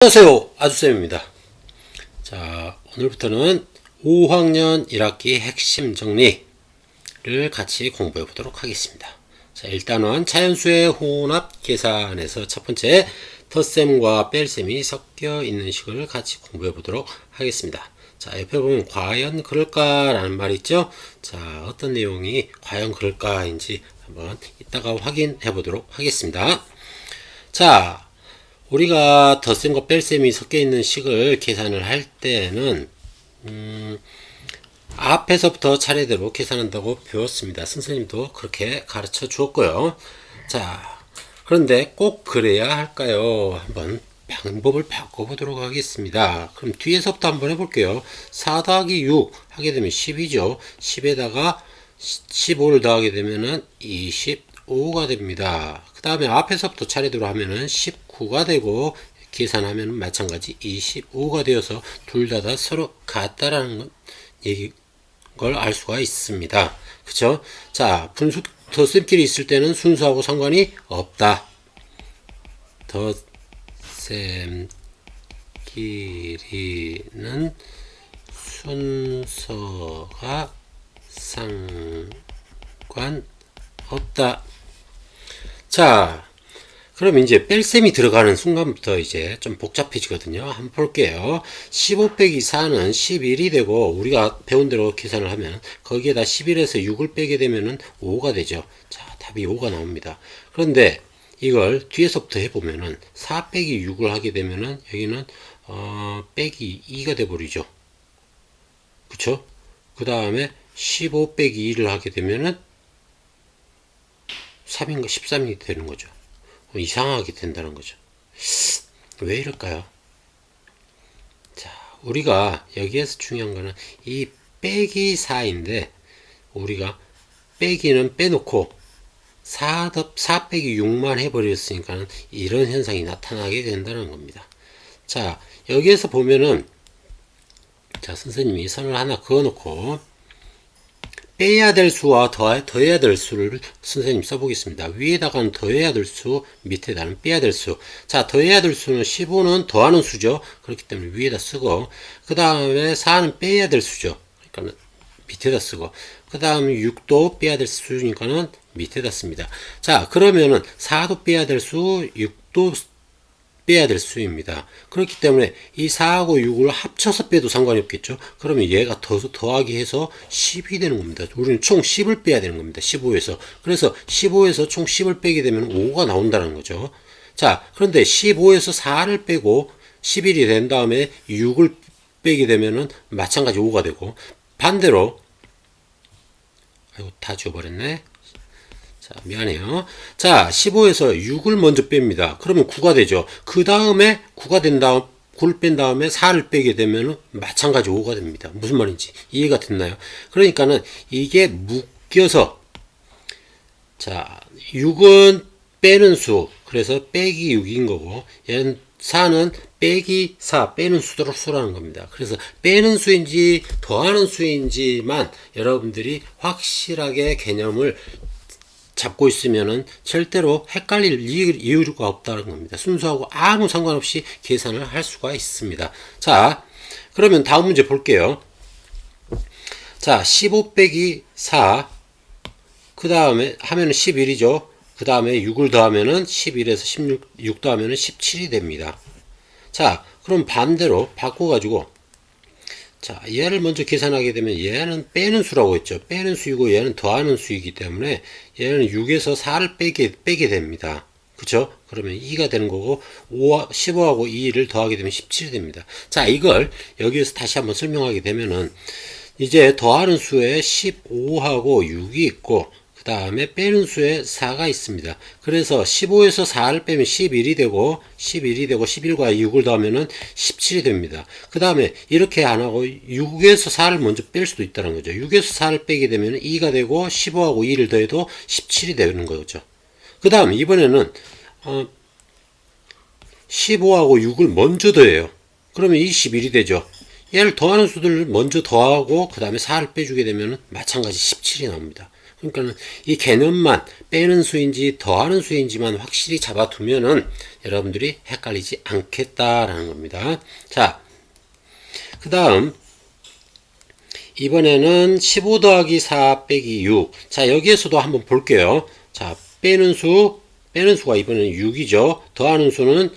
안녕하세요, 아주쌤입니다. 자, 오늘부터는 5학년 1학기 핵심 정리를 같이 공부해 보도록 하겠습니다. 자, 일단은 자연수의 혼합 계산에서 첫 번째 덧셈과 뺄셈이 섞여 있는 식을 같이 공부해 보도록 하겠습니다. 자, 옆에 보면 과연 그럴까 라는 말이 있죠. 자, 어떤 내용이 과연 그럴까인지 한번 이따가 확인해 보도록 하겠습니다. 자, 우리가 덧셈과 뺄셈이 섞여 있는 식을 계산을 할 때는 앞에서부터 차례대로 계산한다고 배웠습니다. 선생님도 그렇게 가르쳐 주었고요. 자, 그런데 꼭 그래야 할까요? 한번 방법을 바꿔보도록 하겠습니다. 그럼 뒤에서부터 한번 해볼게요. 4 더하기 6 하게 되면 10이죠. 10에다가 15를 더하게 되면은 25가 됩니다. 그 다음에 앞에서부터 차례대로 하면은 19가 되고 계산하면 마찬가지 25가 되어서 둘 다 서로 같다라는 걸 알 수가 있습니다. 그쵸? 자, 분수 덧셈끼리 있을 때는 순서하고 상관이 없다. 덧셈끼리는 순서가 상관없다. 자, 그럼 이제 뺄셈이 들어가는 순간부터 이제 좀 복잡해지거든요. 한번 볼게요. 15 빼기 4는 11이 되고, 우리가 배운 대로 계산을 하면 거기에다 11에서 6을 빼게 되면은 5가 되죠. 자, 답이 5가 나옵니다. 그런데 이걸 뒤에서부터 해보면은 4 빼기 6을 하게 되면은 여기는 빼기 2가 돼버리죠. 그쵸? 그 다음에 15 빼기 2를 하게 되면은 3인가 13이 되는 거죠. 이상하게 된다는 거죠. 왜 이럴까요? 자, 우리가 여기에서 중요한 거는 이 빼기 4인데 우리가 빼기는 빼놓고 4 빼기 6만 해버렸으니까 이런 현상이 나타나게 된다는 겁니다. 자, 여기에서 보면은 자, 선생님이 선을 하나 그어놓고 빼야 될 수와 더해야 될 수를 선생님 써보겠습니다. 위에다가는 더해야 될 수, 밑에다는 빼야 될 수. 자, 더해야 될 수는 15는 더하는 수죠. 그렇기 때문에 위에다 쓰고, 그 다음에 4는 빼야 될 수죠. 그러니까 밑에다 쓰고, 그 다음에 6도 빼야 될 수니까는 밑에다 씁니다. 자, 그러면은 4도 빼야 될 수, 6도 빼야 될 수입니다. 그렇기 때문에 이 4하고 6을 합쳐서 빼도 상관이 없겠죠. 그러면 얘가 더하기 해서 10이 되는 겁니다. 우리는 총 10을 빼야 되는 겁니다. 15에서. 그래서 15에서 총 10을 빼게 되면 5가 나온다는 거죠. 자, 그런데 15에서 4를 빼고 11이 된 다음에 6을 빼게 되면은 마찬가지 5가 되고, 반대로 아이고, 다 지워버렸네. 자, 미안해요. 자, 15에서 6을 먼저 뺍니다. 그러면 9가 되죠. 그 다음에 9가 된 다음, 9를 뺀 다음에 4를 빼게 되면 마찬가지 5가 됩니다. 무슨 말인지 이해가 됐나요? 그러니까는 이게 묶여서, 자, 6은 빼는 수, 그래서 빼기 6인 거고, 얘는 4는 빼기 4, 빼는 수라는 겁니다. 그래서 빼는 수인지 더하는 수인지만 여러분들이 확실하게 개념을 잡고 있으면은 절대로 헷갈릴 이유가 없다는 겁니다. 순서하고 아무 상관없이 계산을 할 수가 있습니다. 자, 그러면 다음 문제 볼게요. 자, 15 빼기 4, 그 다음에 하면은 11이죠. 그 다음에 6을 더하면은 11에서 6 더하면은 17이 됩니다. 자, 그럼 반대로 바꿔가지고, 자, 얘를 먼저 계산하게 되면 얘는 빼는 수라고 했죠. 빼는 수이고 얘는 더하는 수이기 때문에 얘는 6에서 4를 빼게 됩니다. 그쵸? 그러면 2가 되는 거고 15하고 2를 더하게 되면 17이 됩니다. 자, 이걸 여기에서 다시 한번 설명하게 되면은 이제 더하는 수에 15하고 6이 있고 그 다음에 빼는 수에 4가 있습니다. 그래서 15에서 4를 빼면 11이 되고 11과 6을 더하면 17이 됩니다. 그 다음에 이렇게 안 하고 6에서 4를 먼저 뺄 수도 있다는 거죠. 6에서 4를 빼게 되면 2가 되고 15하고 2를 더해도 17이 되는 거죠. 그 다음 이번에는 15하고 6을 먼저 더해요. 그러면 21이 되죠. 얘를 더하는 수들을 먼저 더하고 그 다음에 4를 빼주게 되면 마찬가지 17이 나옵니다. 그러니까는 이 개념만 빼는 수인지 더하는 수인지만 확실히 잡아두면은 여러분들이 헷갈리지 않겠다라는 겁니다. 자, 그 다음 이번에는 15 더하기 4 빼기 6. 자, 여기에서도 한번 볼게요. 자, 빼는 수가 이번에는 6이죠. 더하는 수는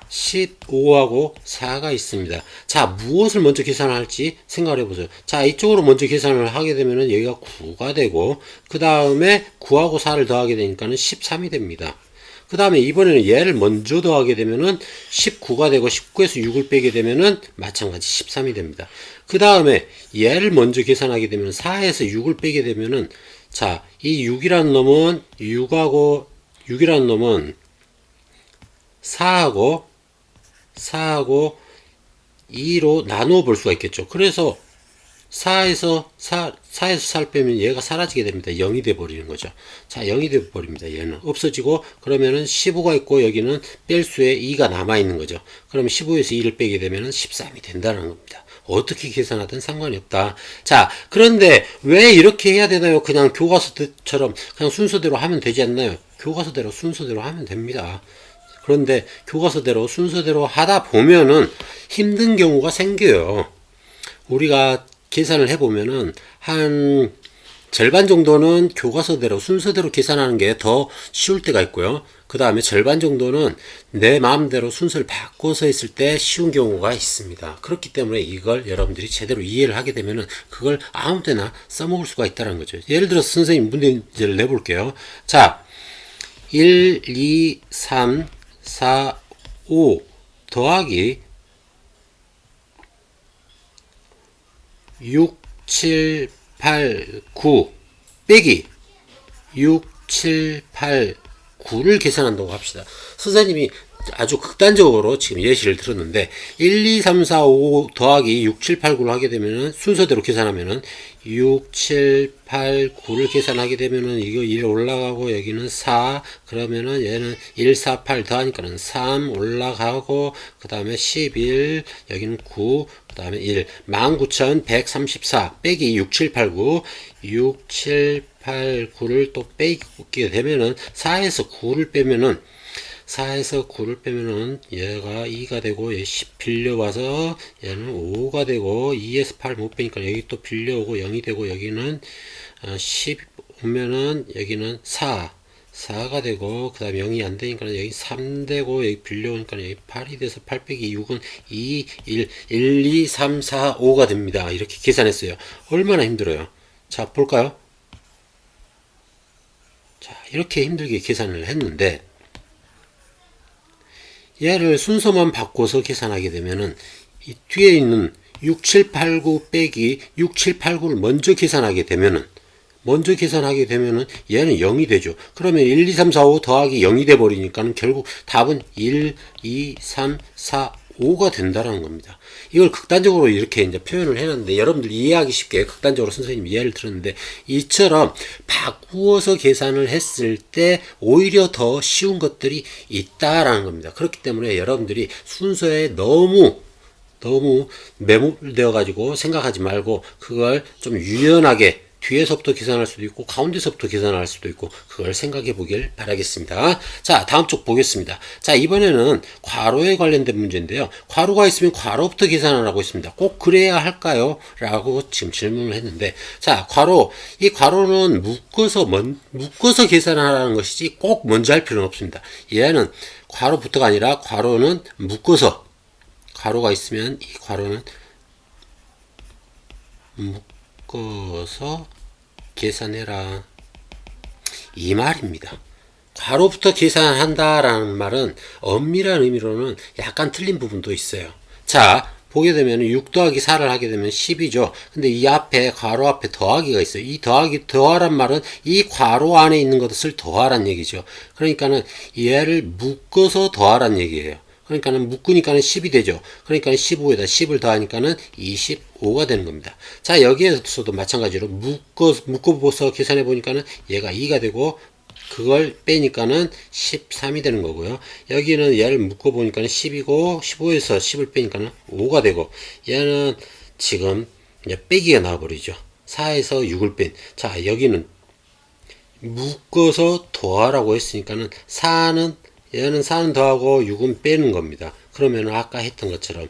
15하고 4가 있습니다. 자, 무엇을 먼저 계산할지 생각을 해보세요. 자, 이쪽으로 먼저 계산을 하게 되면은 여기가 9가 되고, 그 다음에 9하고 4를 더하게 되니까는 13이 됩니다. 그 다음에 이번에는 얘를 먼저 더하게 되면은 19가 되고, 19에서 6을 빼게 되면은 마찬가지 13이 됩니다. 그 다음에 얘를 먼저 계산하게 되면 4에서 6을 빼게 되면은, 자, 이 6이라는 놈은 4하고 2로 나누어 볼 수가 있겠죠. 그래서 4에서 4를 빼면 얘가 사라지게 됩니다. 0이 돼 버리는 거죠. 자, 0이 돼 버립니다. 얘는 없어지고, 그러면은 15가 있고 여기는 뺄 수에 2가 남아 있는 거죠. 그러면 15에서 2를 빼게 되면은 13이 된다는 겁니다. 어떻게 계산하든 상관이 없다. 자, 그런데 왜 이렇게 해야 되나요? 그냥 교과서처럼 그냥 순서대로 하면 되지 않나요? 교과서대로 순서대로 하면 됩니다. 그런데 교과서대로 순서대로 하다 보면은 힘든 경우가 생겨요. 우리가 계산을 해보면은 한 절반 정도는 교과서대로 순서대로 계산하는 게 더 쉬울 때가 있고요. 그 다음에 절반 정도는 내 마음대로 순서를 바꿔서 했을 때 쉬운 경우가 있습니다. 그렇기 때문에 이걸 여러분들이 제대로 이해를 하게 되면은 그걸 아무 때나 써먹을 수가 있다는 거죠. 예를 들어서 선생님 문제를 내볼게요. 자, 1, 2, 3, 4, 5 더하기 6, 7, 8, 9 빼기 6, 7, 8, 9를 계산한다고 합시다. 선생님이 아주 극단적으로 지금 예시를 들었는데 1, 2, 3, 4, 5 더하기 6, 7, 8, 9를 하게 되면은 순서대로 계산하면은 6, 7, 8, 9를 계산하게 되면은 이거 1 올라가고 여기는 4 그러면은 얘는 1, 4, 8 더하니까는 3 올라가고 그 다음에 11 여기는 9 그 다음에 1 19,134 빼기 6, 7, 8, 9 6, 7, 8, 9를 또 빼게 되면은 4에서 9를 빼면은 4에서 9를 빼면은 얘가 2가 되고 얘 10 빌려와서 얘는 5가 되고 2에서 8 못 빼니까 여기 또 빌려오고 0이 되고 여기는 10 오면은 여기는 4가 되고 그 다음에 0이 안 되니까 여기 3 되고 여기 빌려오니까 여기 8이 돼서 8 빼기 6은 2, 1, 2, 3, 4, 5가 됩니다. 이렇게 계산했어요. 얼마나 힘들어요. 자, 볼까요? 자, 이렇게 힘들게 계산을 했는데 얘를 순서만 바꿔서 계산하게 되면은 이 뒤에 있는 6, 7, 8, 9 빼기 6, 7, 8, 9를 먼저 계산하게 되면은 얘는 0이 되죠. 그러면 1, 2, 3, 4, 5 더하기 0이 돼 버리니까는 결국 답은 1, 2, 3, 4, 5가 된다라는 겁니다. 이걸 극단적으로 이렇게 이제 표현을 해놨는데 여러분들 이해하기 쉽게 극단적으로 선생님 이해를 들었는데 이처럼 바꾸어서 계산을 했을 때 오히려 더 쉬운 것들이 있다라는 겁니다. 그렇기 때문에 여러분들이 순서에 너무 매몰되어 가지고 생각하지 말고 그걸 좀 유연하게 뒤에서부터 계산할 수도 있고 가운데서부터 계산할 수도 있고 그걸 생각해 보길 바라겠습니다. 자, 다음 쪽 보겠습니다. 자, 이번에는 괄호에 관련된 문제인데요. 괄호가 있으면 괄호부터 계산하라고 했습니다. 꼭 그래야 할까요? 라고 지금 질문을 했는데 자, 이 괄호는 묶어서 계산하라는 것이지 꼭 먼저 할 필요는 없습니다. 얘는 괄호부터가 아니라 괄호는 묶어서 괄호가 있으면 이 괄호는 묶어서 계산해라 이 말입니다. 괄호부터 계산한다라는 말은 엄밀한 의미로는 약간 틀린 부분도 있어요. 자, 보게 되면 6 더하기 4를 하게 되면 10이죠. 근데 이 앞에 괄호 앞에 더하기가 있어요. 이 더하란 말은 이 괄호 안에 있는 것을 더하란 얘기죠. 그러니까는 얘를 묶어서 더하란 얘기예요. 그러니까는 묶으니까는 10이 되죠. 그러니까 15에다 10을 더하니까는 25가 되는 겁니다. 자, 여기에서도 마찬가지로 묶어서 계산해 보니까는 얘가 2가 되고 그걸 빼니까는 13이 되는 거고요. 여기는 얘를 묶어 보니까는 10이고 15에서 10을 빼니까는 5가 되고 얘는 지금 이제 빼기가 나와버리죠. 4에서 6을 뺀. 자, 여기는 묶어서 더하라고 했으니까는 4는, 얘는 4는 더하고 6은 빼는 겁니다. 그러면 아까 했던 것처럼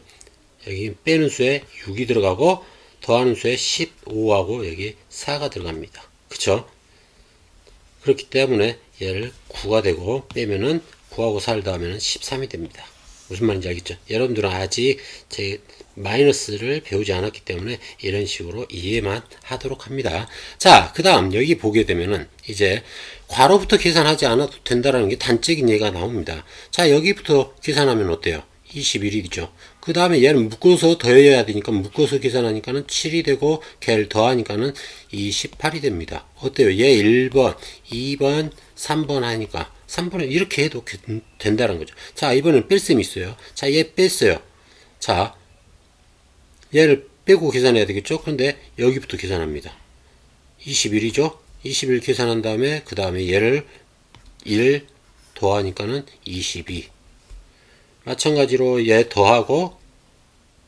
여기 빼는 수에 6이 들어가고 더하는 수에 15하고 여기 4가 들어갑니다. 그쵸? 그렇기 때문에 얘를 9가 되고 빼면은 9하고 4를 더하면 13이 됩니다. 무슨 말인지 알겠죠? 여러분들은 아직 제 마이너스를 배우지 않았기 때문에 이런 식으로 이해만 하도록 합니다. 자, 그 다음 여기 보게 되면은 이제 괄호부터 계산하지 않아도 된다는 게 단적인 예가 나옵니다. 자, 여기부터 계산하면 어때요? 21이죠. 그 다음에 얘는 묶어서 더해야 되니까 묶어서 계산하니까는 7이 되고 걔를 더하니까는 28이 됩니다. 어때요? 얘 1번, 2번, 3번 하니까 3번은 이렇게 해도 된다는 거죠. 자, 이번엔 뺄셈이 있어요. 자, 얘 뺐어요. 자, 얘를 빼고 계산해야 되겠죠? 그런데 여기부터 계산합니다. 21이죠? 21 계산한 다음에 그 다음에 얘를 1 더하니까는 22. 마찬가지로 얘 더하고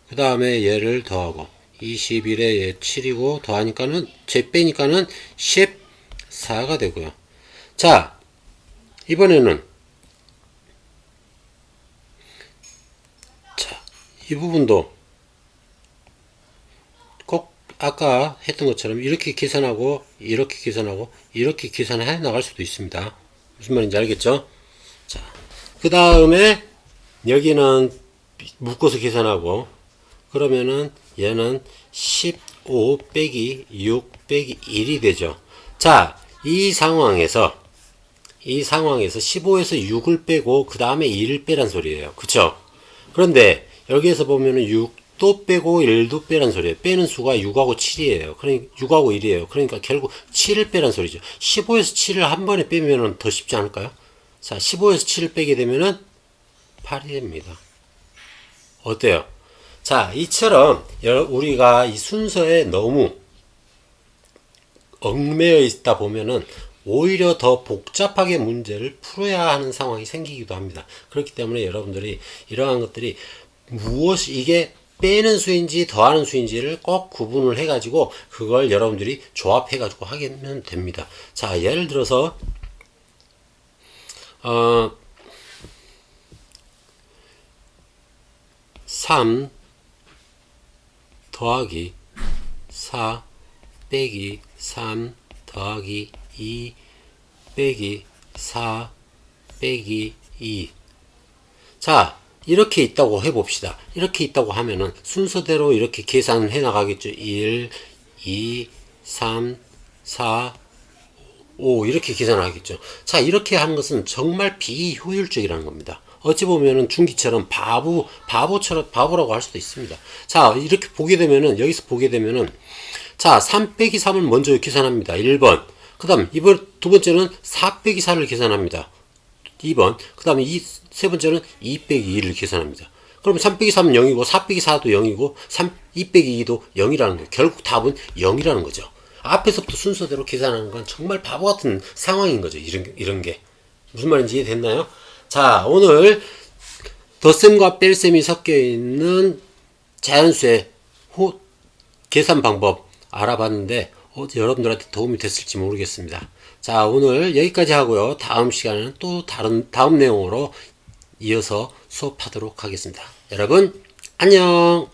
그 다음에 얘를 더하고 21에 얘 7이고 더하니까는 제 빼니까는 14가 되고요. 자, 이번에는 자, 이 부분도 꼭 아까 했던 것처럼 이렇게 계산하고 이렇게 계산하고 이렇게 계산해 나갈 수도 있습니다. 무슨 말인지 알겠죠? 자, 그 다음에 여기는 묶어서 계산하고 그러면은 얘는 15 빼기 6 빼기 1이 되죠. 자, 이 상황에서 15에서 6을 빼고 그 다음에 1을 빼란 소리예요. 그쵸? 그런데 여기에서 보면은 6도 빼고 1도 빼란 소리예요. 빼는 수가 6하고 7이에요. 그러니까 6하고 1이에요. 그러니까 결국 7을 빼란 소리죠. 15에서 7을 한 번에 빼면은 더 쉽지 않을까요? 자, 15에서 7을 빼게 되면은 8이 됩니다. 어때요? 자, 이처럼 우리가 이 순서에 너무 얽매여 있다 보면은 오히려 더 복잡하게 문제를 풀어야 하는 상황이 생기기도 합니다. 그렇기 때문에 여러분들이 이러한 것들이 무엇이 이게 빼는 수인지 더하는 수인지를 꼭 구분을 해가지고 그걸 여러분들이 조합해가지고 하면 됩니다. 자, 예를 들어서 3 더하기 4 빼기 3 더하기 2 빼기 4 빼기 2. 자, 이렇게 있다고 해봅시다. 이렇게 있다고 하면은 순서대로 이렇게 계산을 해 나가겠죠. 1, 2, 3, 4, 5 이렇게 계산을 하겠죠. 자, 이렇게 하는 것은 정말 비효율적이라는 겁니다. 어찌 보면은 중기처럼 바보라고 할 수도 있습니다. 자, 이렇게 보게 되면은, 여기서 보게 되면은, 자, 3 빼기 3을 먼저 계산합니다. 1번. 그 다음, 두 번째는 4 빼기 4를 계산합니다. 2번. 그 다음에 세 번째는 2 빼기 2를 계산합니다. 그러면 3 빼기 3은 0이고, 4 빼기 4도 0이고, 2 빼기 2도 0이라는 거예요. 결국 답은 0이라는 거죠. 앞에서부터 순서대로 계산하는 건 정말 바보 같은 상황인 거죠. 이런 게. 무슨 말인지 이해됐나요? 자, 오늘 덧셈과 뺄셈이 섞여 있는 자연수의 계산 방법 알아봤는데 여러분들한테 도움이 됐을지 모르겠습니다. 자, 오늘 여기까지 하고요. 다음 시간에는 또 다음 내용으로 이어서 수업하도록 하겠습니다. 여러분 안녕.